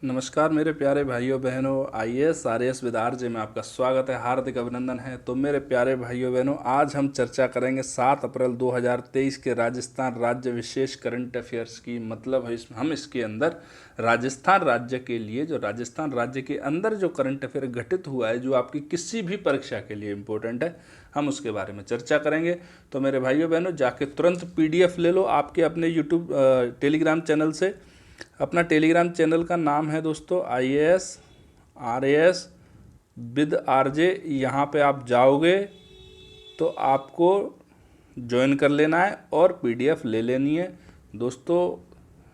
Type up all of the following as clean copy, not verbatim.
नमस्कार मेरे प्यारे भाइयों बहनों, आईएएस आरएएस विद आरजे में आपका स्वागत है, हार्दिक अभिनंदन है। तो मेरे प्यारे भाइयों बहनों, आज हम चर्चा करेंगे 7 अप्रैल 2023 के राजस्थान राज्य विशेष करंट अफेयर्स की। मतलब है हम इसके अंदर राजस्थान राज्य के लिए, जो राजस्थान राज्य के अंदर जो करंट अफेयर घटित हुआ है, जो आपकी किसी भी परीक्षा के लिए इम्पोर्टेंट है, हम उसके बारे में चर्चा करेंगे। तो मेरे भाइयों बहनों, जाके तुरंत पीडीएफ ले लो आपके अपने यूट्यूब टेलीग्राम चैनल से। अपना टेलीग्राम चैनल का नाम है दोस्तों आईएएस आरएएस विद आरजे। यहाँ पे आप जाओगे तो आपको ज्वाइन कर लेना है और पीडीएफ ले लेनी है दोस्तों।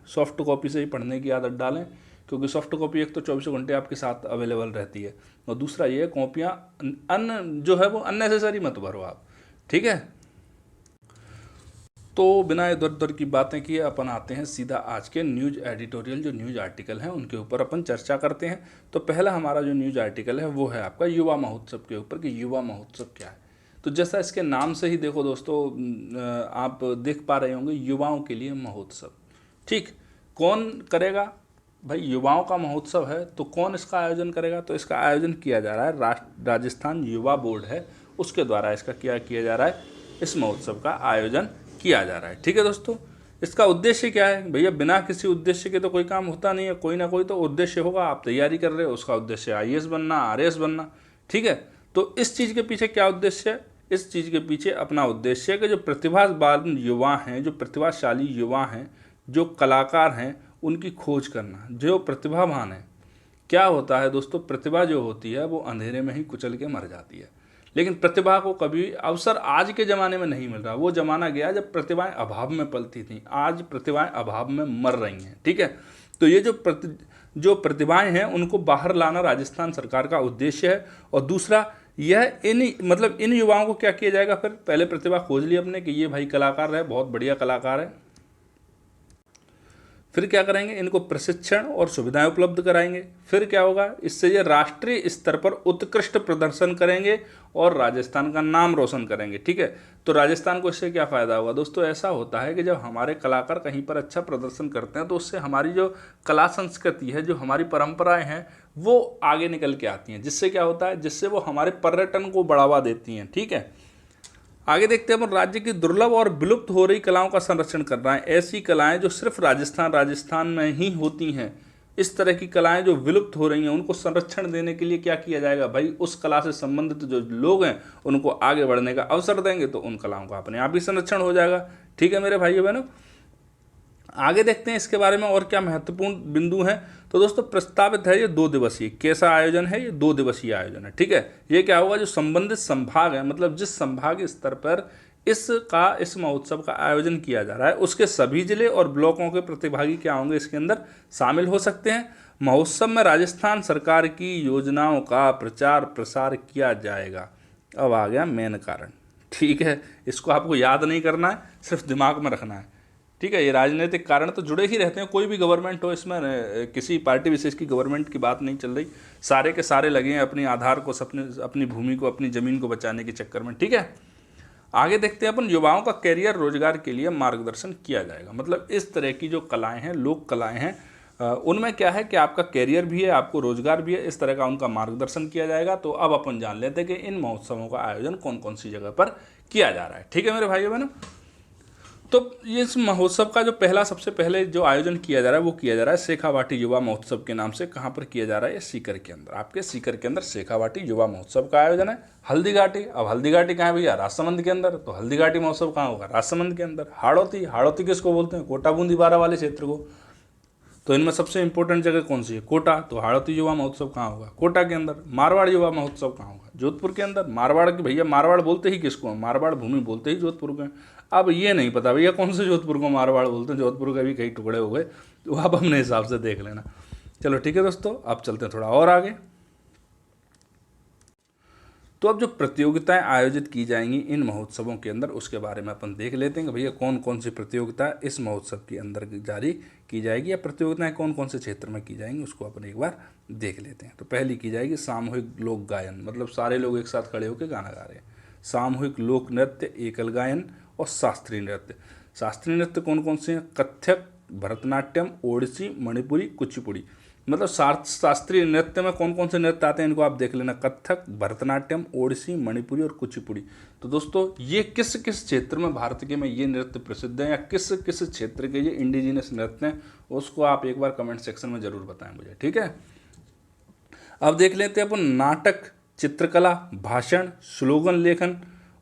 सॉफ्ट कॉपी से ही पढ़ने की आदत डालें, क्योंकि सॉफ्ट कॉपी एक तो 24 घंटे आपके साथ अवेलेबल रहती है, और दूसरा ये कॉपियाँ जो है वो अननेसेसरी मत भरो आप, ठीक है। तो बिना इधर उधर की बातें किए अपन आते हैं सीधा आज के न्यूज एडिटोरियल, जो न्यूज आर्टिकल हैं उनके ऊपर अपन चर्चा करते हैं। तो पहला हमारा जो न्यूज आर्टिकल है वो है आपका युवा महोत्सव के ऊपर, कि युवा महोत्सव क्या है। तो जैसा इसके नाम से ही देखो दोस्तों, आप देख पा रहे होंगे युवाओं के लिए महोत्सव, ठीक। कौन करेगा भाई? युवाओं का महोत्सव है तो कौन इसका आयोजन करेगा? तो इसका आयोजन किया जा रहा है राजस्थान युवा बोर्ड है, उसके द्वारा इसका क्या किया जा रहा है, इस महोत्सव का आयोजन किया जा रहा है, ठीक है दोस्तों। इसका उद्देश्य क्या है भैया? बिना किसी उद्देश्य के तो कोई काम होता नहीं है, कोई ना कोई तो उद्देश्य होगा। आप तैयारी कर रहे हो, उसका उद्देश्य आईएएस बनना, आरएएस बनना, ठीक है। तो इस चीज़ के पीछे क्या उद्देश्य है? इस चीज़ के पीछे अपना उद्देश्य है कि जो प्रतिभावान युवा हैं, जो प्रतिभाशाली युवा हैं, जो कलाकार हैं, उनकी खोज करना। जो प्रतिभावान है, क्या होता है दोस्तों, प्रतिभा जो होती है वो अंधेरे में ही कुचल के मर जाती है, लेकिन प्रतिभा को कभी अवसर आज के ज़माने में नहीं मिल रहा। वो ज़माना गया जब प्रतिभाएं अभाव में पलती थीं, आज प्रतिभाएं अभाव में मर रही हैं, ठीक है। तो ये जो प्रतिभाएं हैं उनको बाहर लाना राजस्थान सरकार का उद्देश्य है। और दूसरा यह इन युवाओं को क्या किया जाएगा? फिर पहले प्रतिभा खोज ली अपने कि ये भाई कलाकार है, बहुत बढ़िया कलाकार है, फिर क्या करेंगे? इनको प्रशिक्षण और सुविधाएं उपलब्ध कराएंगे। फिर क्या होगा? इससे ये राष्ट्रीय स्तर पर उत्कृष्ट प्रदर्शन करेंगे और राजस्थान का नाम रोशन करेंगे, ठीक है। तो राजस्थान को इससे क्या फ़ायदा होगा दोस्तों? ऐसा होता है कि जब हमारे कलाकार कहीं पर अच्छा प्रदर्शन करते हैं तो उससे हमारी जो कला संस्कृति है, जो हमारी परंपराएं हैं, वो आगे निकल के आती हैं। जिससे क्या होता है? जिससे वो हमारे पर्यटन को बढ़ावा देती हैं, ठीक है। आगे देखते हैं अपन, राज्य की दुर्लभ और विलुप्त हो रही कलाओं का संरक्षण कर रहा है। ऐसी कलाएं जो सिर्फ राजस्थान में ही होती हैं, इस तरह की कलाएं जो विलुप्त हो रही हैं, उनको संरक्षण देने के लिए क्या किया जाएगा भाई? उस कला से संबंधित जो लोग हैं उनको आगे बढ़ने का अवसर देंगे, तो उन कलाओं का अपने आप ही संरक्षण हो जाएगा, ठीक है मेरे भाइयों बहनों। आगे देखते हैं इसके बारे में और क्या महत्वपूर्ण बिंदु हैं। तो दोस्तों प्रस्तावित है ये 2 दिवसीय। कैसा आयोजन है? ये 2 दिवसीय आयोजन है, ठीक है। ये क्या होगा? जो संबंधित संभाग है, मतलब जिस संभाग स्तर पर इस महोत्सव का आयोजन किया जा रहा है, उसके सभी जिले और ब्लॉकों के प्रतिभागी क्या होंगे, इसके अंदर शामिल हो सकते हैं। महोत्सव में राजस्थान सरकार की योजनाओं का प्रचार प्रसार किया जाएगा। अब आ गया मेन कारण, ठीक है। इसको आपको याद नहीं करना है, सिर्फ दिमाग में रखना है, ठीक है। ये राजनीतिक कारण तो जुड़े ही रहते हैं, कोई भी गवर्नमेंट हो, इसमें किसी पार्टी विशेष की गवर्नमेंट की बात नहीं चल रही। सारे के सारे लगे हैं अपनी आधार को, अपनी भूमि को, अपनी ज़मीन को बचाने के चक्कर में, ठीक है। आगे देखते हैं अपन, युवाओं का कैरियर रोजगार के लिए मार्गदर्शन किया जाएगा। मतलब इस तरह की जो कलाएं हैं, लोक कलाएं हैं, उनमें क्या है कि आपका कैरियर भी है, आपको रोजगार भी है, इस तरह का उनका मार्गदर्शन किया जाएगा। तो अब अपन जान लेते हैं कि इन महोत्सवों का आयोजन कौन कौन सी जगह पर किया जा रहा है, ठीक है मेरे भाइयों बहनों। तो इस महोत्सव का जो सबसे पहले जो आयोजन किया जा रहा है वो किया जा रहा है शेखावाटी युवा महोत्सव के नाम से। कहाँ पर किया जा रहा है? ये सीकर के अंदर, आपके सीकर के अंदर शेखावाटी युवा महोत्सव का आयोजन है। हल्दीघाटी, अब हल्दीघाटी कहाँ है भैया? राजसमंद के अंदर। तो हल्दीघाटी महोत्सव कहाँ होगा? राजसमंद के अंदर। हाड़ौती किसको बोलते हैं? कोटा बूंदी बारा वाले क्षेत्र को। तो इनमें सबसे इंपॉर्टेंट जगह कौन सी है? कोटा। तो हाड़ौती युवा महोत्सव कहाँ होगा? कोटा के अंदर। मारवाड़ युवा महोत्सव कहाँ होगा? जोधपुर के अंदर। मारवाड़ की भैया, मारवाड़ बोलते ही किसको है? मारवाड़ भूमि बोलते ही जोधपुर को है। अब ये नहीं पता भैया कौन से जोधपुर को मारवाड़ बोलते हैं, जोधपुर के भी कई टुकड़े हो गए, तो आप अपने हिसाब से देख लेना। चलो ठीक है दोस्तों, अब चलते हैं थोड़ा और आगे। तो अब जो प्रतियोगिताएं आयोजित की जाएंगी इन महोत्सवों के अंदर, उसके बारे में अपन देख लेते हैं कि भैया कौन कौन सी प्रतियोगिता इस महोत्सव के अंदर जारी की जाएगी, या प्रतियोगिताएं कौन कौन से क्षेत्र में की जाएंगी, उसको अपन एक बार देख लेते हैं। तो पहली की जाएगी सामूहिक लोक गायन, मतलब सारे लोग एक साथ खड़े होकर गाना गा रहे हैं। सामूहिक लोक नृत्य, एकल गायन और शास्त्रीय नृत्य। शास्त्रीय नृत्य कौन कौन से हैं? कथक, भरतनाट्यम, ओडिसी, मणिपुरी, कुचिपुड़ी। मतलब शास्त्रीय नृत्य में कौन कौन से नृत्य आते हैं इनको आप देख लेना, कथक, भरतनाट्यम, ओडिसी, मणिपुरी और कुचिपुड़ी। तो दोस्तों ये किस किस क्षेत्र में भारत के में ये नृत्य प्रसिद्ध है, या किस किस क्षेत्र के ये इंडिजिनस नृत्य हैं, उसको आप एक बार कमेंट सेक्शन में जरूर बताएं मुझे, ठीक है। अब देख लेते हैं अपन नाटक, चित्रकला, भाषण, स्लोगन लेखन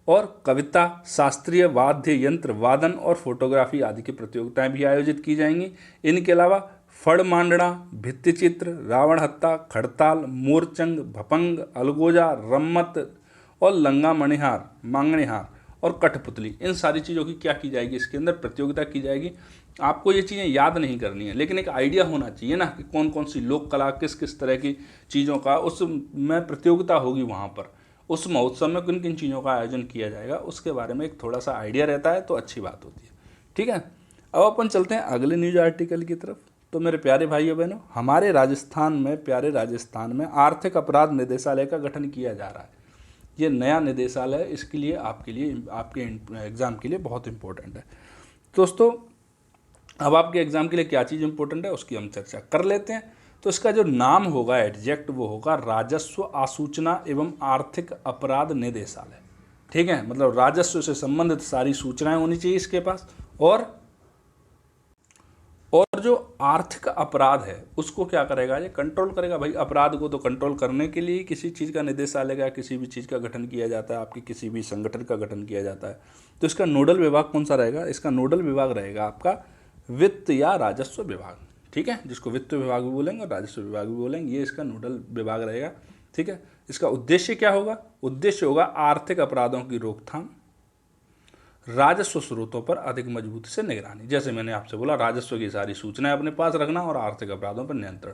और कविता, शास्त्रीय वाद्य यंत्र वादन और फोटोग्राफी आदि की प्रतियोगिताएं भी आयोजित की जाएंगी। इनके अलावा फड़ मांडना, भित्तिचित्र, रावण हत्ता, खड़ताल, मोरचंग, भपंग, अलगोजा, रम्मत और लंगा मणिहार, मांगणिहार और कठपुतली, इन सारी चीज़ों की क्या की जाएगी, इसके अंदर प्रतियोगिता की जाएगी। आपको ये चीज़ें याद नहीं करनी है, लेकिन एक आइडिया होना चाहिए ना कि कौन कौन सी लोक कला किस किस तरह की चीज़ों का उसमें प्रतियोगिता होगी, वहाँ पर उस महोत्सव में किन किन चीज़ों का आयोजन किया जाएगा, उसके बारे में एक थोड़ा सा आइडिया रहता है तो अच्छी बात होती है, ठीक है। अब अपन चलते हैं अगले न्यूज आर्टिकल की तरफ। तो मेरे प्यारे भाइयों बहनों, हमारे राजस्थान में, प्यारे राजस्थान में आर्थिक अपराध निदेशालय का गठन किया जा रहा है। ये नया निदेशालय इसके लिए आपके एग्ज़ाम के लिए बहुत इंपॉर्टेंट है। दोस्तों अब आपके एग्ज़ाम के लिए क्या चीज़ इंपॉर्टेंट है उसकी हम चर्चा कर लेते हैं। तो इसका जो नाम होगा एग्जैक्ट वो होगा राजस्व आसूचना एवं आर्थिक अपराध निदेशालय, ठीक है। मतलब राजस्व से संबंधित सारी सूचनाएं होनी चाहिए इसके पास, और जो आर्थिक अपराध है उसको क्या करेगा, ये कंट्रोल करेगा। भाई अपराध को तो कंट्रोल करने के लिए किसी चीज़ का निदेशालय का, किसी भी चीज़ का गठन किया जाता है, आपकी किसी भी संगठन का गठन किया जाता है। तो इसका नोडल विभाग कौन सा रहेगा, इसका नोडल विभाग रहेगा आपका वित्त या राजस्व विभाग, ठीक है, जिसको वित्त विभाग भी बोलेंगे और राजस्व विभाग भी बोलेंगे, ये इसका नोडल विभाग रहेगा, ठीक है। इसका उद्देश्य क्या होगा, उद्देश्य होगा आर्थिक अपराधों की रोकथाम, राजस्व स्रोतों पर अधिक मजबूती से निगरानी। जैसे मैंने आपसे बोला, राजस्व की सारी सूचनाएं अपने पास रखना और आर्थिक अपराधों पर नियंत्रण।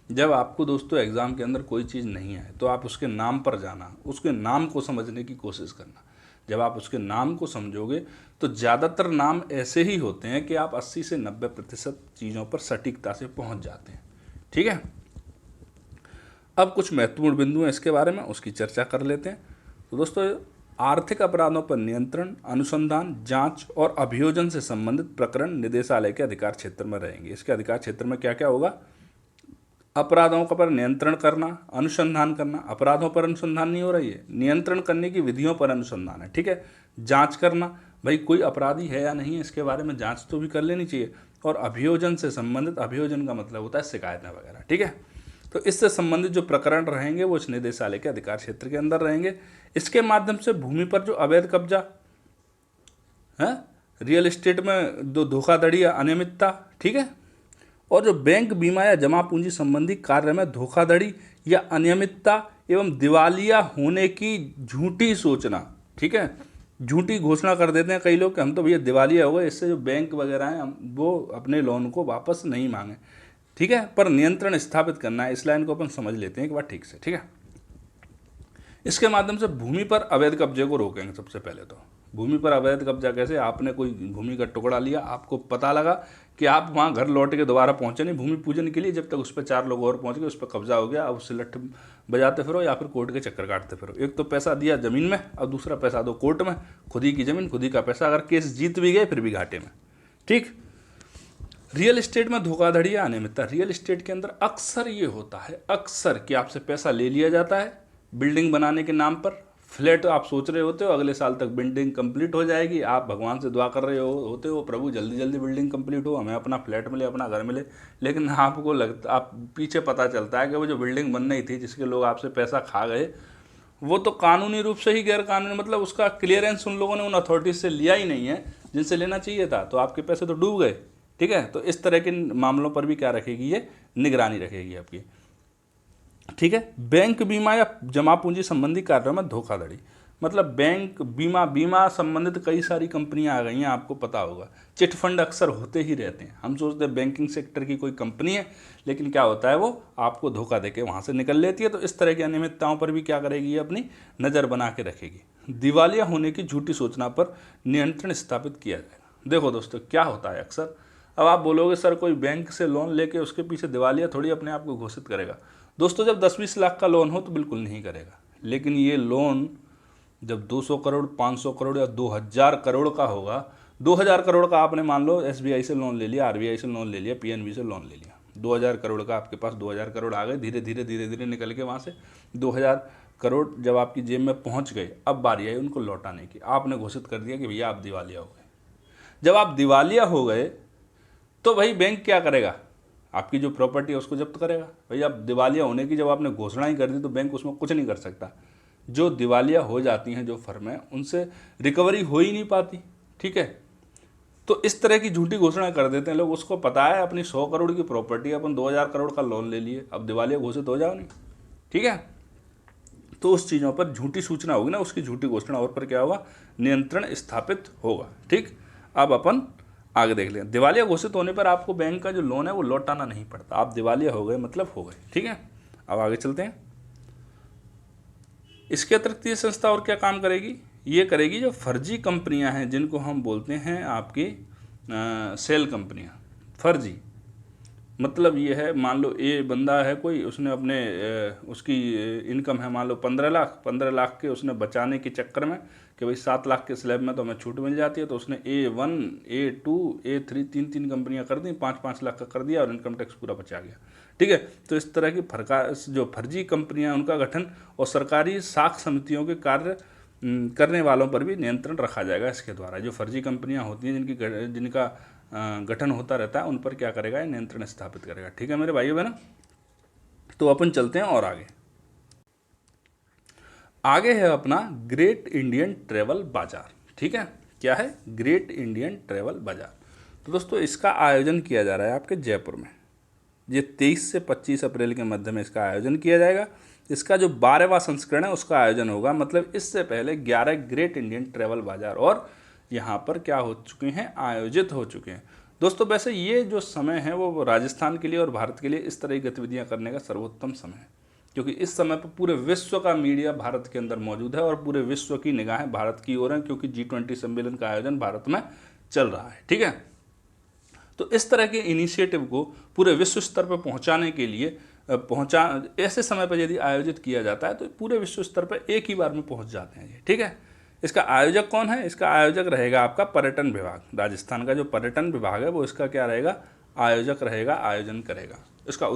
जब आपको दोस्तों एग्जाम के अंदर कोई चीज़ नहीं है तो आप उसके नाम पर जाना, उसके नाम को समझने की कोशिश करना। जब आप उसके नाम को समझोगे तो ज़्यादातर नाम ऐसे ही होते हैं कि आप 80 से 90% चीज़ों पर सटीकता से पहुंच जाते हैं, ठीक है। अब कुछ महत्वपूर्ण बिंदु हैं इसके बारे में, उसकी चर्चा कर लेते हैं। तो दोस्तों आर्थिक अपराधों पर नियंत्रण, अनुसंधान, जांच और अभियोजन से संबंधित प्रकरण निदेशालय के अधिकार क्षेत्र में रहेंगे। इसके अधिकार क्षेत्र में क्या क्या होगा, अपराधों का पर नियंत्रण करना, अनुसंधान करना, अपराधों पर अनुसंधान नहीं हो रही है, नियंत्रण करने की विधियों पर अनुसंधान है, ठीक है। जांच करना, भाई कोई अपराधी है या नहीं है इसके बारे में जांच तो भी कर लेनी चाहिए। और अभियोजन से संबंधित, अभियोजन का मतलब होता है शिकायतें वगैरह, ठीक है। तो इससे संबंधित जो प्रकरण रहेंगे वो इस निदेशालय के अधिकार क्षेत्र के अंदर रहेंगे। इसके माध्यम से भूमि पर जो अवैध कब्जा है, रियल एस्टेट में जो धोखाधड़ी या अनियमितता, ठीक है, और जो बैंक, बीमा या जमा पूंजी संबंधी कार्य में धोखाधड़ी या अनियमितता एवं दिवालिया होने की झूठी सूचना, ठीक है, झूठी घोषणा कर देते हैं कई लोग कि हम तो भैया दिवालिया हो गए, इससे जो बैंक वगैरह हैं वो अपने लोन को वापस नहीं मांगे, ठीक है। पर नियंत्रण स्थापित करना है, इस लाइन को अपन समझ लेते हैं एक बार ठीक से, ठीक है। इसके माध्यम से भूमि पर अवैध कब्जे को रोकेंगे। सबसे पहले तो भूमि पर अवैध कब्जा कैसे, आपने कोई भूमि का टुकड़ा लिया, आपको पता लगा कि आप वहाँ घर लौट के दोबारा पहुँचे नहीं भूमि पूजन के लिए, जब तक उस पर 4 लोग और पहुँच गए, उस पर कब्जा हो गया, अब उससे लठ बजाते फिरो या फिर कोर्ट के चक्कर काटते फिरो। एक तो पैसा दिया ज़मीन में, अब दूसरा पैसा दो कोर्ट में, खुद ही की ज़मीन खुद ही का पैसा, अगर केस जीत भी गए फिर भी घाटे में, ठीक। रियल एस्टेट में धोखाधड़ी या अनियमितता, रियल एस्टेट के अंदर अक्सर ये होता है, अक्सर कि आपसे पैसा ले लिया जाता है बिल्डिंग बनाने के नाम पर। फ्लैट आप सोच रहे होते हो अगले साल तक बिल्डिंग कंप्लीट हो जाएगी, आप भगवान से दुआ कर रहे होते हो, प्रभु जल्दी जल्दी बिल्डिंग कंप्लीट हो, हमें अपना फ्लैट मिले, अपना घर मिले। लेकिन आपको लगता, आप पीछे पता चलता है कि वो जो बिल्डिंग बन रही थी जिसके लोग आपसे पैसा खा गए, वो तो कानूनी रूप से ही गैर कानूनी, मतलब उसका क्लियरेंस उन लोगों ने उन अथॉरिटीज से लिया ही नहीं है जिनसे लेना चाहिए था, तो आपके पैसे तो डूब गए, ठीक है। तो इस तरह के मामलों पर भी क्या रखेगी, ये निगरानी रखेगी आपकी, ठीक है। बैंक, बीमा या जमा पूंजी संबंधी कार्यों में धोखाधड़ी, मतलब बैंक, बीमा संबंधित कई सारी कंपनियां आ गई हैं, आपको पता होगा। चिट फंड अक्सर होते ही रहते हैं, हम सोचते हैं बैंकिंग सेक्टर की कोई कंपनी है, लेकिन क्या होता है वो आपको धोखा देके वहां से निकल लेती है। तो इस तरह की अनियमितताओं पर भी क्या करेगी, ये अपनी नज़र बना के रखेगी। दिवालिया होने की झूठी सूचना पर नियंत्रण स्थापित किया जाएगा। देखो दोस्तों क्या होता है अक्सर, अब आप बोलोगे सर कोई बैंक से लोन लेके उसके पीछे दिवालिया थोड़ी अपने आप को घोषित करेगा। दोस्तों जब 10-20 लाख का लोन हो तो बिल्कुल नहीं करेगा, लेकिन ये लोन जब 200 करोड़, 500 करोड़ या 2000 करोड़ का होगा, 2000 करोड़ का आपने मान लो SBI से लोन ले लिया, RBI से लोन ले लिया, PNB से लोन ले लिया, 2000 करोड़ का आपके पास 2000 करोड़ आ गए, धीरे धीरे निकल के वहाँ से 2000 करोड़ जब आपकी जेब में पहुँच गए, अब बारी आई उनको लौटाने की। आपने घोषित कर दिया कि भैया आप दिवालिया हो गए। जब आप दिवालिया हो गए तो भाई बैंक क्या करेगा, आपकी जो प्रॉपर्टी है उसको जब्त करेगा। भाई आप दिवालिया होने की जब आपने घोषणा ही कर दी तो बैंक उसमें कुछ नहीं कर सकता। जो दिवालिया हो जाती हैं जो फर्में, उनसे रिकवरी हो ही नहीं पाती, ठीक है। तो इस तरह की झूठी घोषणा कर देते हैं लोग। उसको पता है अपनी 100 करोड़ की प्रॉपर्टी, अपन 2000 करोड़ का लोन ले लिए, अब दिवालिया घोषित हो जाओ नहीं, ठीक है। तो उस चीज़ों पर झूठी सूचना होगी ना, उसकी झूठी घोषणा और पर क्या होगा, नियंत्रण स्थापित होगा, ठीक। अब अपन आगे देख लें। दिवालिया घोषित होने पर आपको बैंक का जो लोन है वो लौटाना नहीं पड़ता। आप दिवालिया हो गए मतलब हो गए, ठीक है। अब आगे चलते हैं। इसके अतिरिक्त ये संस्था और क्या काम करेगी, ये करेगी जो फर्जी कंपनियां हैं, जिनको हम बोलते हैं आपकी सेल कंपनियां। फर्जी मतलब ये है, मान लो ये बंदा है कोई, उसने अपने उसकी इनकम है मान लो 15 लाख के उसने बचाने के चक्कर में कि भाई 7 लाख के स्लैब में तो हमें छूट मिल जाती है, तो उसने A1 A2 A3 तीन कंपनियां कर दी, 5 लाख का कर दिया और इनकम टैक्स पूरा बचा गया, ठीक है। तो इस तरह की जो फर्जी कंपनियां, उनका गठन और सरकारी साख समितियों के कार्य करने वालों पर भी नियंत्रण रखा जाएगा इसके द्वारा। जो फर्जी कंपनियां होती हैं जिनका गठन होता रहता है, उन पर क्या करेगा, नियंत्रण स्थापित करेगा, ठीक है मेरे भाइयों बहनों। तो अपन चलते हैं और आगे है अपना ग्रेट इंडियन ट्रेवल बाजार, ठीक है। क्या है, ग्रेट इंडियन ट्रेवल बाजार। तो दोस्तों इसका आयोजन किया जा रहा है आपके जयपुर में। ये 23 से 25 अप्रैल के मध्य में इसका आयोजन किया जाएगा। इसका जो 12वां संस्करण है उसका आयोजन होगा, मतलब इससे पहले 11 ग्रेट इंडियन ट्रेवल बाजार और यहाँ पर क्या हो चुके हैं, आयोजित हो चुके हैं। दोस्तों वैसे ये जो समय है वो राजस्थान के लिए और भारत के लिए इस तरह की गतिविधियाँ करने का सर्वोत्तम समय है, क्योंकि इस समय पर पूरे विश्व का मीडिया भारत के अंदर मौजूद है और पूरे विश्व की निगाहें भारत की ओर हैं, क्योंकि G20 सम्मेलन का आयोजन भारत में चल रहा है, ठीक है। तो इस तरह के इनिशिएटिव को पूरे विश्व स्तर पर पहुंचाने के लिए ऐसे समय पर यदि आयोजित किया जाता है तो पूरे विश्व स्तर पर एक ही बार में पहुंच जाते हैं ये, ठीक है। इसका आयोजक कौन है, इसका आयोजक रहेगा आपका पर्यटन विभाग। राजस्थान का जो पर्यटन विभाग है वो इसका क्या रहेगा, आयोजक रहेगा, आयोजन करेगा। इसका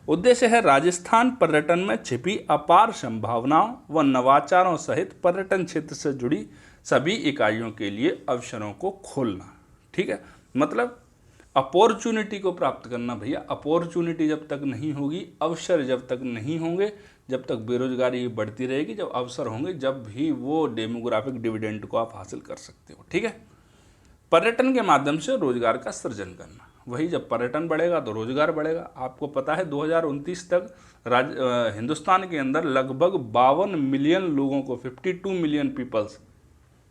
उद्देश्य है राजस्थान पर्यटन में छिपी अपार संभावनाओं व नवाचारों सहित पर्यटन क्षेत्र से जुड़ी सभी इकाइयों के लिए अवसरों को खोलना, ठीक है। मतलब अपॉर्चुनिटी को प्राप्त करना भैया। अपॉर्चुनिटी जब तक नहीं होगी, अवसर जब तक नहीं होंगे, जब तक बेरोजगारी बढ़ती रहेगी, जब अवसर होंगे जब भी वो डेमोग्राफिक डिविडेंड को आप हासिल कर सकते हो, ठीक है। पर्यटन के माध्यम से रोजगार का सृजन करना, वही जब पर्यटन बढ़ेगा तो रोजगार बढ़ेगा। आपको पता है 2029 तक हिंदुस्तान के अंदर लगभग 52 मिलियन लोगों को, 52 मिलियन पीपल्स,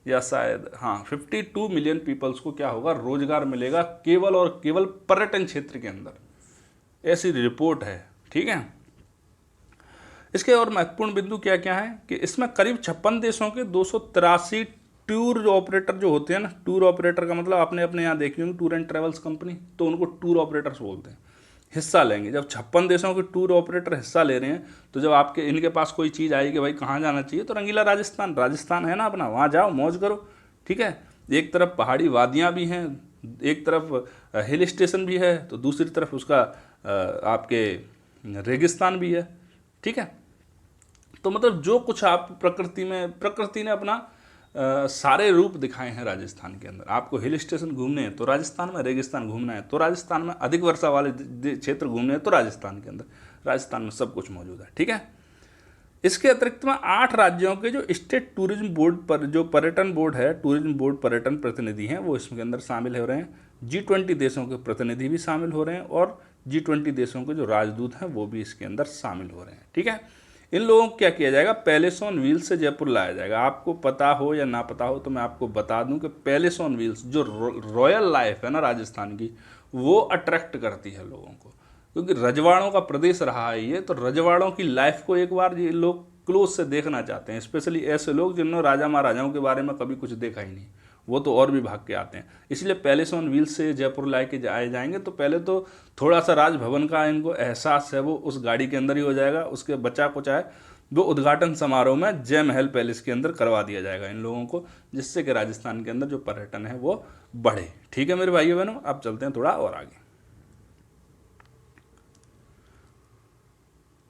या शायद हाँ 52 मिलियन पीपल्स को क्या होगा, रोजगार मिलेगा केवल और केवल पर्यटन क्षेत्र के अंदर। ऐसी रिपोर्ट है, ठीक है। इसके और महत्वपूर्ण बिंदु क्या क्या है कि इसमें करीब 56 देशों के 283 टूर ऑपरेटर जो होते हैं ना, टूर ऑपरेटर का मतलब आपने अपने यहाँ देखी होंगे टूर एंड ट्रेवल्स कंपनी, तो उनको टूर ऑपरेटर्स बोलते हैं, हिस्सा लेंगे। जब 56 देशों के टूर ऑपरेटर हिस्सा ले रहे हैं तो जब आपके इनके पास कोई चीज़ आएगी कि भाई कहाँ जाना चाहिए, तो रंगीला राजस्थान है ना अपना, वहाँ जाओ मौज करो, ठीक है। एक तरफ पहाड़ी वादियाँ भी हैं, एक तरफ हिल स्टेशन भी है, तो दूसरी तरफ उसका आपके रेगिस्तान भी है, ठीक है। तो मतलब जो कुछ आप प्रकृति ने अपना सारे रूप दिखाए हैं राजस्थान के अंदर। आपको हिल स्टेशन घूमने हैं तो राजस्थान में, रेगिस्तान घूमना है तो राजस्थान में, अधिक वर्षा वाले क्षेत्र घूमने हैं तो राजस्थान के अंदर, राजस्थान में सब कुछ मौजूद है, ठीक है। इसके अतिरिक्त में 8 राज्यों के जो स्टेट टूरिज्म बोर्ड पर जो पर्यटन बोर्ड है, टूरिज्म बोर्ड पर्यटन प्रतिनिधि हैं, वो इसके अंदर शामिल हो रहे हैं। G20 देशों के प्रतिनिधि भी शामिल हो रहे हैं और G20 देशों के जो राजदूत हैं वो भी इसके अंदर शामिल हो रहे हैं, ठीक है। इन लोगों को क्या किया जाएगा, पैलेस ऑन व्हील्स से जयपुर लाया जाएगा। आपको पता हो या ना पता हो तो मैं आपको बता दूं कि पैलेस ऑन व्हील्स जो रॉयल लाइफ है ना राजस्थान की, वो अट्रैक्ट करती है लोगों को, क्योंकि रजवाड़ों का प्रदेश रहा है ये, तो रजवाड़ों की लाइफ को एक बार ये लोग क्लोज से देखना चाहते हैं। स्पेशली ऐसे लोग जिन्होंने राजा महाराजाओं के बारे में कभी कुछ देखा ही नहीं, वो तो और भी भाग के आते हैं। इसलिए पैलेस ऑन व्हील्स से जयपुर लाए के आए जाएंगे तो पहले तो थोड़ा सा राजभवन का इनको एहसास है वो उस गाड़ी के अंदर ही हो जाएगा। उसके बचा कुछ है वो उद्घाटन समारोह में जय महल पैलेस के अंदर करवा दिया जाएगा इन लोगों को, जिससे कि राजस्थान के अंदर जो पर्यटन है वो बढ़े, ठीक है मेरे भाइयों बहनों। अब चलते हैं थोड़ा और आगे।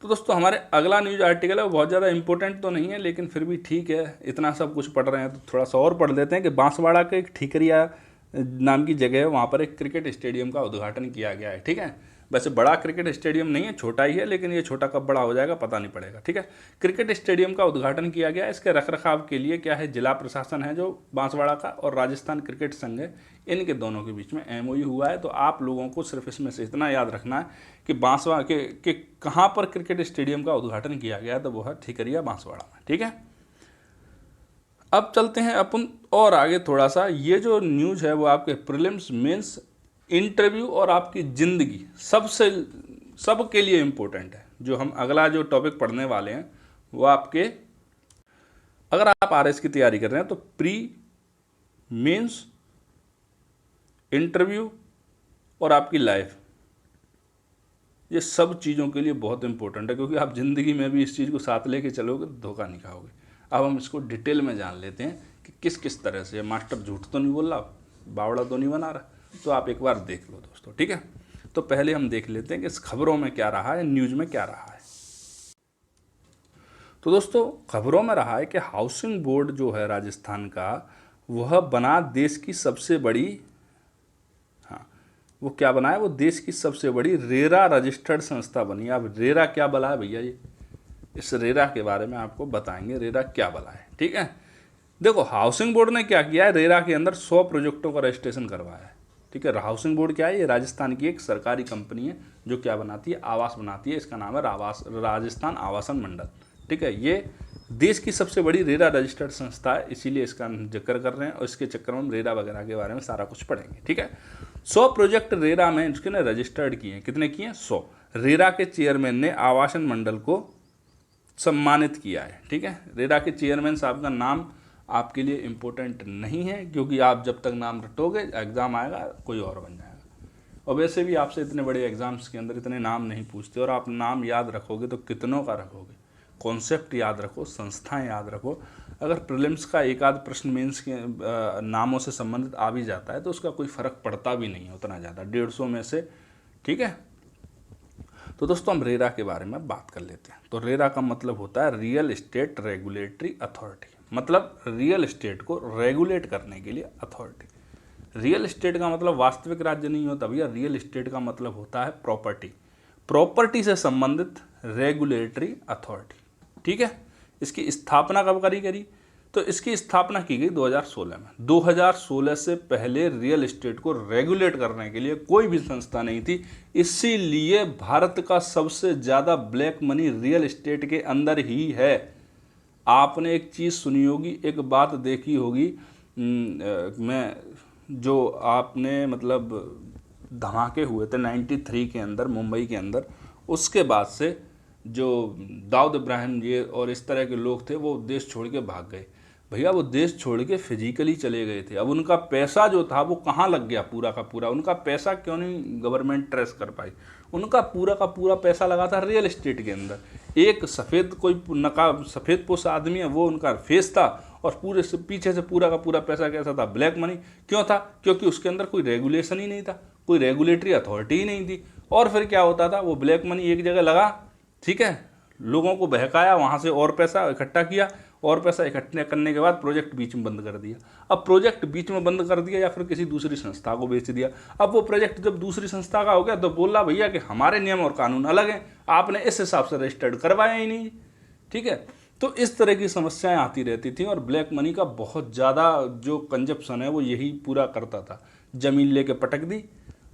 तो दोस्तों हमारे अगला न्यूज आर्टिकल है, वो बहुत ज़्यादा इंपॉर्टेंट तो नहीं है लेकिन फिर भी ठीक है, इतना सब कुछ पढ़ रहे हैं तो थोड़ा सा और पढ़ लेते हैं कि बांसवाड़ा के एक ठीकरिया नाम की जगह है, वहाँ पर एक क्रिकेट स्टेडियम का उद्घाटन किया गया है। ठीक है, वैसे बड़ा क्रिकेट स्टेडियम नहीं है, छोटा ही है, लेकिन ये छोटा कब बड़ा हो जाएगा पता नहीं पड़ेगा। ठीक है, क्रिकेट स्टेडियम का उद्घाटन किया गया है। इसके रखरखाव के लिए क्या है, जिला प्रशासन है जो बांसवाड़ा का और राजस्थान क्रिकेट संघ है, इनके दोनों के बीच में MOU हुआ है। तो आप लोगों को सिर्फ इसमें से इतना याद रखना है कि बांसवाड़ा के कहाँ पर क्रिकेट स्टेडियम का उद्घाटन किया गया है, तो वो है ठीकरिया बांसवाड़ा में। ठीक है, अब चलते हैं अपन और आगे थोड़ा सा। ये जो न्यूज़ है वो आपके प्रीलिम्स, मेंस, इंटरव्यू और आपकी ज़िंदगी सबके लिए इम्पोर्टेंट है। जो हम अगला जो टॉपिक पढ़ने वाले हैं वो आपके, अगर आप RS की तैयारी कर रहे हैं तो प्री, मेंस, इंटरव्यू और आपकी लाइफ, ये सब चीज़ों के लिए बहुत इंपॉर्टेंट है, क्योंकि आप ज़िंदगी में भी इस चीज़ को साथ लेके चलोगे तो धोखा नहीं खाओगे। अब हम इसको डिटेल में जान लेते हैं कि किस किस तरह से। मास्टर झूठ तो नहीं बोल रहा, बावड़ा तो नहीं बना रहा, तो आप एक बार देख लो दोस्तों। ठीक है, तो पहले हम देख लेते हैं कि इस खबरों में क्या रहा है, न्यूज़ में क्या रहा है। तो दोस्तों खबरों में रहा है कि हाउसिंग बोर्ड जो है राजस्थान का, वह बना देश की सबसे बड़ी, हाँ वो क्या बना है, वो देश की सबसे बड़ी रेरा रजिस्टर्ड संस्था बनी। अब रेरा क्या बला है भैया, ये इस रेरा के बारे में आपको बताएंगे, रेरा क्या बला है। ठीक है, देखो हाउसिंग बोर्ड ने क्या किया है, रेरा के अंदर 100 प्रोजेक्टों का रजिस्ट्रेशन करवाया है। ठीक है, हाउसिंग बोर्ड क्या है, ये राजस्थान की एक सरकारी कंपनी है जो क्या बनाती है, आवास बनाती है। इसका नाम है राजस्थान आवासन मंडल। ठीक है, ये देश की सबसे बड़ी रेरा रजिस्टर्ड संस्था है, इसीलिए इसका हम जिक्र कर रहे हैं और इसके चक्कर में हम रेरा वगैरह के बारे में सारा कुछ पढ़ेंगे। ठीक है, 100 प्रोजेक्ट रेरा में इसके ने रजिस्टर्ड किए हैं। कितने किए हैं, 100। रेरा के चेयरमैन ने आवासन मंडल को सम्मानित किया है। ठीक है, रेरा के चेयरमैन साहब का नाम आपके लिए इम्पोर्टेंट नहीं है, क्योंकि आप जब तक नाम रटोगे एग्ज़ाम आएगा कोई और बन जाएगा। और वैसे भी आपसे इतने बड़े एग्जाम्स के अंदर इतने नाम नहीं पूछते, और आप नाम याद रखोगे तो कितनों का रखोगे। कॉन्सेप्ट याद रखो, संस्थाएं याद रखो। अगर प्रीलिम्स का एक आध प्रश्न मेंस के नामों से संबंधित आ भी जाता है तो उसका कोई फ़र्क पड़ता भी नहीं है उतना ज़्यादा, 150 में से। ठीक है, तो दोस्तों हम रेरा के बारे में बात कर लेते हैं। तो रेरा का मतलब होता है रियल एस्टेट रेगुलेटरी अथॉरिटी, मतलब रियल एस्टेट को रेगुलेट करने के लिए अथॉरिटी। रियल एस्टेट का मतलब वास्तविक राज्य नहीं होता भैया, रियल एस्टेट का मतलब होता है प्रॉपर्टी, प्रॉपर्टी से संबंधित रेगुलेटरी अथॉरिटी। ठीक है, इसकी स्थापना कब करी, तो इसकी स्थापना की गई 2016 में। 2016 से पहले रियल एस्टेट को रेगुलेट करने के लिए कोई भी संस्था नहीं थी, इसीलिए भारत का सबसे ज़्यादा ब्लैक मनी रियल एस्टेट के अंदर ही है। आपने एक चीज़ सुनी होगी, एक बात देखी होगी, मैं जो आपने मतलब धमाके हुए थे 93 के अंदर मुंबई के अंदर, उसके बाद से जो दाऊद इब्राहिम ये और इस तरह के लोग थे वो देश छोड़ के भाग गए। भैया वो देश छोड़ के फिजिकली चले गए थे। अब उनका पैसा जो था वो कहाँ लग गया, पूरा का पूरा उनका पैसा क्यों नहीं गवर्नमेंट ट्रेस कर पाई। उनका पूरा का पूरा पैसा लगा था रियल एस्टेट के अंदर। एक सफ़ेद कोई नकाब सफ़ेद पोश आदमी है, वो उनका फेस था, और पूरे से पीछे से पूरा का पूरा पैसा कैसा था, ब्लैक मनी। क्यों था, क्योंकि उसके अंदर कोई रेगुलेशन ही नहीं था, कोई रेगुलेटरी अथॉरिटी ही नहीं थी। और फिर क्या होता था, वो ब्लैक मनी एक जगह लगा, ठीक है, लोगों को बहकाया, वहाँ से और पैसा इकट्ठा किया, और पैसा इकट्ठा करने के बाद प्रोजेक्ट बीच में बंद कर दिया। अब प्रोजेक्ट बीच में बंद कर दिया या फिर किसी दूसरी संस्था को बेच दिया। अब वो प्रोजेक्ट जब दूसरी संस्था का हो गया तो बोल रहा भैया कि हमारे नियम और कानून अलग हैं, आपने इस हिसाब से रजिस्टर्ड करवाया ही नहीं। ठीक है, तो इस तरह की समस्याएं आती रहती थी, और ब्लैक मनी का बहुत ज़्यादा जो कंजप्शन है वो यही पूरा करता था। ज़मीन लेके पटक दी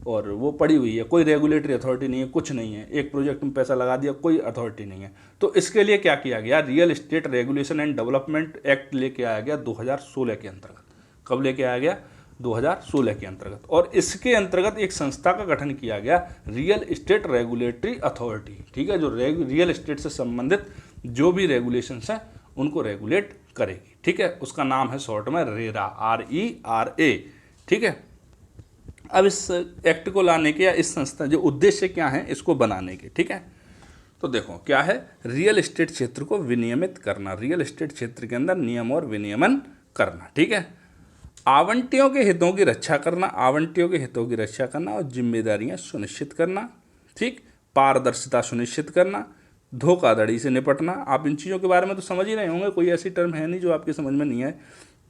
और वो पड़ी हुई है, कोई रेगुलेटरी अथॉरिटी नहीं है, कुछ नहीं है। एक प्रोजेक्ट में पैसा लगा दिया, कोई अथॉरिटी नहीं है। तो इसके लिए क्या किया गया, real estate regulation and development act लेके आया गया 2016 के अंतर्गत। कब लेके आया गया, 2016 के अंतर्गत। और इसके अंतर्गत एक संस्था का गठन किया गया, रियल एस्टेट रेगुलेटरी अथॉरिटी। ठीक है, जो रियल एस्टेट से संबंधित जो भी रेगुलेशंस हैं उनको रेगुलेट करेगी। ठीक है, उसका नाम है शॉर्ट में रेरा, RERA। ठीक है, अब इस एक्ट को लाने के या इस संस्था जो उद्देश्य क्या है इसको बनाने के, ठीक है, तो देखो क्या है, रियल एस्टेट क्षेत्र को विनियमित करना, रियल एस्टेट क्षेत्र के अंदर नियम और विनियमन करना। ठीक है, आवंटियों के हितों की रक्षा करना, आवंटियों के हितों की रक्षा करना और जिम्मेदारियां सुनिश्चित करना। ठीक, पारदर्शिता सुनिश्चित करना, धोखाधड़ी से निपटना। आप इन चीज़ों के बारे में तो समझ ही रहे होंगे, कोई ऐसी टर्म है नहीं जो आपकी समझ में नहीं आए।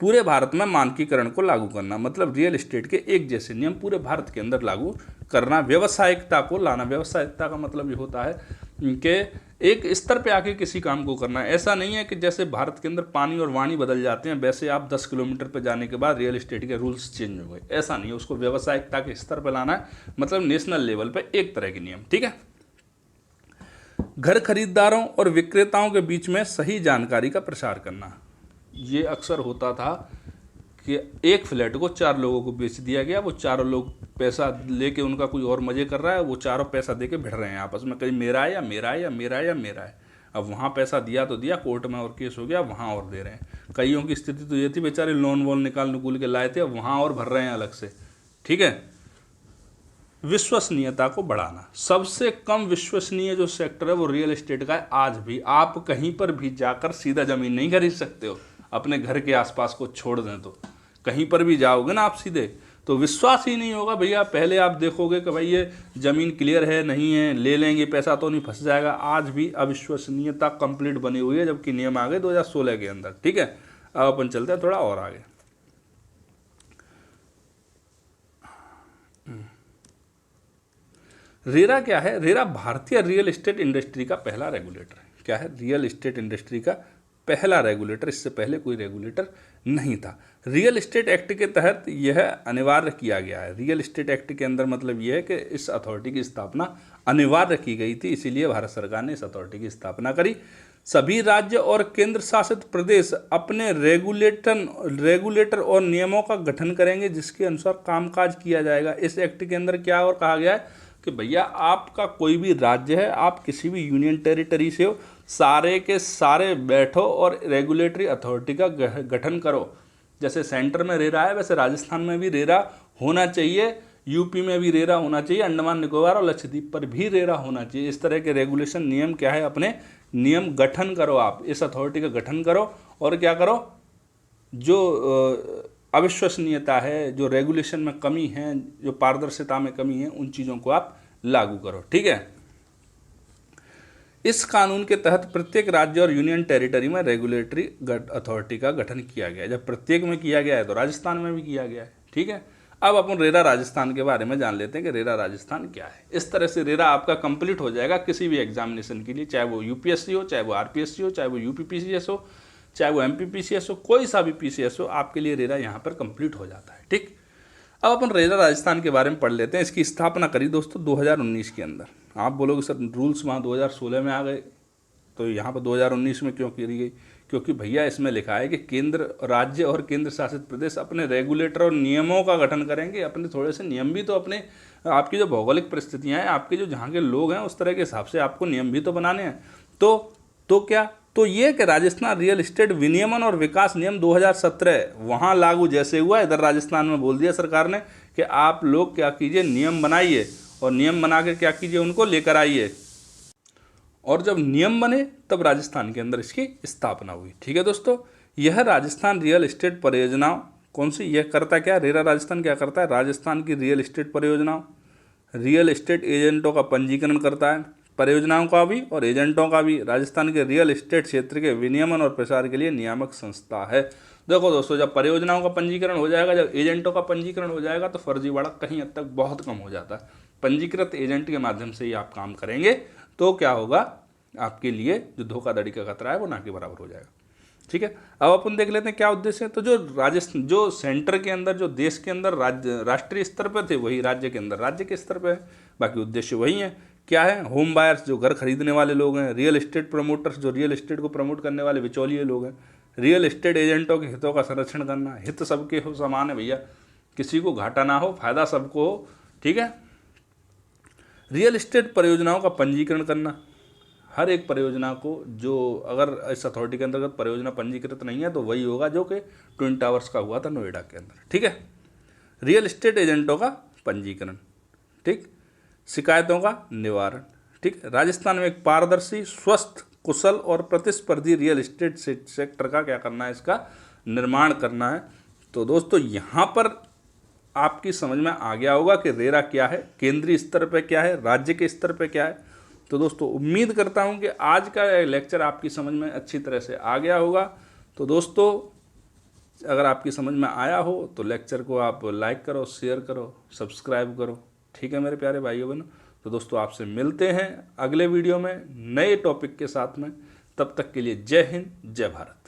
पूरे भारत में मानकीकरण को लागू करना, मतलब रियल एस्टेट के एक जैसे नियम पूरे भारत के अंदर लागू करना। व्यावसायिकता को लाना, व्यावसायिकता का मतलब ये होता है कि एक स्तर पे आके किसी काम को करना। ऐसा नहीं है कि जैसे भारत के अंदर पानी और वाणी बदल जाते हैं वैसे आप 10 किलोमीटर पे जाने के बाद रियल एस्टेट के रूल्स चेंज हो गए, ऐसा नहीं है। उसको व्यावसायिकता के स्तर पर लाना है, मतलब नेशनल लेवल पे एक तरह के नियम, ठीक है। घर खरीदारों और विक्रेताओं के बीच में सही जानकारी का प्रसार करना। ये अक्सर होता था कि एक फ्लैट को 4 लोगों को बेच दिया गया, वो चारों लोग पैसा लेके, उनका कोई और मजे कर रहा है, वो चारों पैसा देके भिड़ रहे हैं आपस में, कहीं मेरा है या मेरा है या मेरा है या मेरा है। अब वहाँ पैसा दिया तो दिया, कोर्ट में और केस हो गया, वहाँ और दे रहे हैं। कईयों की स्थिति तो ये थी बेचारे लोन वोन निकाल के लाए थे, अब वहाँ और भर रहे हैं अलग से, ठीक है। विश्वसनीयता को बढ़ाना। सबसे कम विश्वसनीय जो सेक्टर है वो रियल एस्टेट का है। आज भी आप कहीं पर भी जाकर सीधा ज़मीन नहीं खरीद सकते हो, अपने घर के आसपास को छोड़ दें तो। कहीं पर भी जाओगे ना आप सीधे, तो विश्वास ही नहीं होगा भैया। पहले आप देखोगे कि भाई ये ज़मीन क्लियर है नहीं है, ले लेंगे पैसा तो नहीं फंस जाएगा। आज भी अविश्वसनीयता कंप्लीट बनी हुई है, जबकि नियम आ गए 2016 के अंदर, ठीक है। अब अपन चलते हैं थोड़ा और आगे। रेरा क्या है? रेरा भारतीय रियल एस्टेट इंडस्ट्री का पहला रेगुलेटर है। क्या है? रियल एस्टेट इंडस्ट्री का पहला रेगुलेटर। इससे पहले कोई रेगुलेटर नहीं था। रियल एस्टेट एक्ट के तहत यह अनिवार्य किया गया है। रियल एस्टेट एक्ट के अंदर मतलब यह है कि इस अथॉरिटी की स्थापना अनिवार्य की गई थी, इसीलिए भारत सरकार ने इस अथॉरिटी की स्थापना करी। सभी राज्य और केंद्र शासित प्रदेश अपने रेगुलेटर और नियमों का गठन करेंगे जिसके अनुसार कामकाज किया जाएगा। इस एक्ट के अंदर क्या और कहा गया है कि भैया आपका कोई भी राज्य है, आप किसी भी यूनियन टेरिटरी से हो, सारे के सारे बैठो और रेगुलेटरी अथॉरिटी का गठन करो। जैसे सेंटर में रेरा है वैसे राजस्थान में भी रेरा होना चाहिए, यूपी में भी रेरा होना चाहिए, अंडमान निकोबार और लक्षद्वीप पर भी रेरा होना चाहिए। इस तरह के रेगुलेशन नियम क्या है, अपने नियम गठन करो, आप इस अथॉरिटी का गठन करो और क्या करो, जो अविश्वसनीयता है, जो रेगुलेशन में कमी है, जो पारदर्शिता में कमी है, उन चीज़ों को आप लागू करो, ठीक है। इस कानून के तहत प्रत्येक राज्य और यूनियन टेरिटरी में रेगुलेटरी अथॉरिटी का गठन किया गया है। जब प्रत्येक में किया गया है तो राजस्थान में भी किया गया है, ठीक है। अब अपन रेरा राजस्थान के बारे में जान लेते हैं कि रेरा राजस्थान क्या है। इस तरह से रेरा आपका कंप्लीट हो जाएगा किसी भी एग्जामिनेशन के लिए, चाहे वो यूपीएससी हो, चाहे वो आरपीएससी हो, चाहे वो यूपीपीसीएस हो, चाहे वो एमपीपीसीएस हो, कोई सा भी पीसीएस हो, आपके लिए रेरा यहाँ पर कंप्लीट हो जाता है, ठीक। अब अपन रेरा राजस्थान के बारे में पढ़ लेते हैं। इसकी स्थापना करी दोस्तों 2019 के अंदर। आप बोलोगे सर रूल्स वहाँ 2016 में आ गए, तो यहाँ पर 2019 में क्यों करी गई? क्योंकि भैया इसमें लिखा है कि केंद्र, राज्य और केंद्र शासित प्रदेश अपने रेगुलेटर और नियमों का गठन करेंगे। अपने थोड़े से नियम भी तो अपने, आपकी जो भौगोलिक परिस्थितियाँ हैं, आपके जो जहाँ के लोग हैं, उस तरह के हिसाब से आपको नियम भी तो बनाने हैं। तो क्या, तो ये कि राजस्थान रियल एस्टेट विनियमन और विकास नियम 2017 वहाँ लागू जैसे हुआ, इधर राजस्थान में बोल दिया सरकार ने कि आप लोग क्या कीजिए, नियम बनाइए और नियम बना के क्या कीजिए, उनको लेकर आइए। और जब नियम बने तब राजस्थान के अंदर इसकी स्थापना हुई, ठीक है दोस्तों। यह राजस्थान रियल एस्टेट परियोजनाओं कौन सी, यह करता क्या, रेरा राजस्थान क्या करता है, राजस्थान की रियल एस्टेट परियोजनाओं, रियल एस्टेट एजेंटों का पंजीकरण करता है, परियोजनाओं का भी और एजेंटों का भी। राजस्थान के रियल एस्टेट क्षेत्र के विनियमन और प्रसार के लिए नियामक संस्था है। देखो दोस्तों, जब परियोजनाओं का पंजीकरण हो जाएगा, जब एजेंटों का पंजीकरण हो जाएगा, तो फर्जीवाड़ा कहीं हद तक बहुत कम हो जाता है। पंजीकृत एजेंट के माध्यम से ही आप काम करेंगे तो क्या होगा, आपके लिए जो धोखाधड़ी का खतरा है वो ना के बराबर हो जाएगा, ठीक है। अब अपन देख लेते हैं क्या उद्देश्य है। तो जो सेंटर के अंदर, जो देश के अंदर राष्ट्रीय स्तर पर थे, वही राज्य के अंदर राज्य के स्तर पर है। बाकी उद्देश्य वही है। क्या है, होम बायर्स जो घर खरीदने वाले लोग हैं, रियल एस्टेट प्रमोटर्स जो रियल एस्टेट को प्रमोट करने वाले बिचौलिए लोग हैं, रियल एस्टेट एजेंटों के हितों का संरक्षण करना। हित सबके हो समान है भैया, किसी को घाटा ना हो, फायदा सबको हो, ठीक है। रियल एस्टेट परियोजनाओं का पंजीकरण करना। हर एक परियोजना को, जो अगर इस अथॉरिटी के अंतर्गत परियोजना पंजीकृत नहीं है तो वही होगा जो कि ट्विन टावर्स का हुआ था नोएडा के अंदर, ठीक है। रियल एस्टेट एजेंटों का पंजीकरण, ठीक। शिकायतों का निवारण, ठीक। राजस्थान में एक पारदर्शी, स्वस्थ, कुशल और प्रतिस्पर्धी रियल एस्टेट सेक्टर का क्या करना है, इसका निर्माण करना है। तो दोस्तों यहाँ पर आपकी समझ में आ गया होगा कि रेरा क्या है, केंद्रीय स्तर पे क्या है, राज्य के स्तर पे क्या है। तो दोस्तों उम्मीद करता हूँ कि आज का लेक्चर आपकी समझ में अच्छी तरह से आ गया होगा। तो दोस्तों अगर आपकी समझ में आया हो तो लेक्चर को आप लाइक करो, शेयर करो, सब्सक्राइब करो। ठीक है मेरे प्यारे भाइयों बहनों। तो दोस्तों आपसे मिलते हैं अगले वीडियो में नए टॉपिक के साथ में। तब तक के लिए जय हिंद, जय भारत।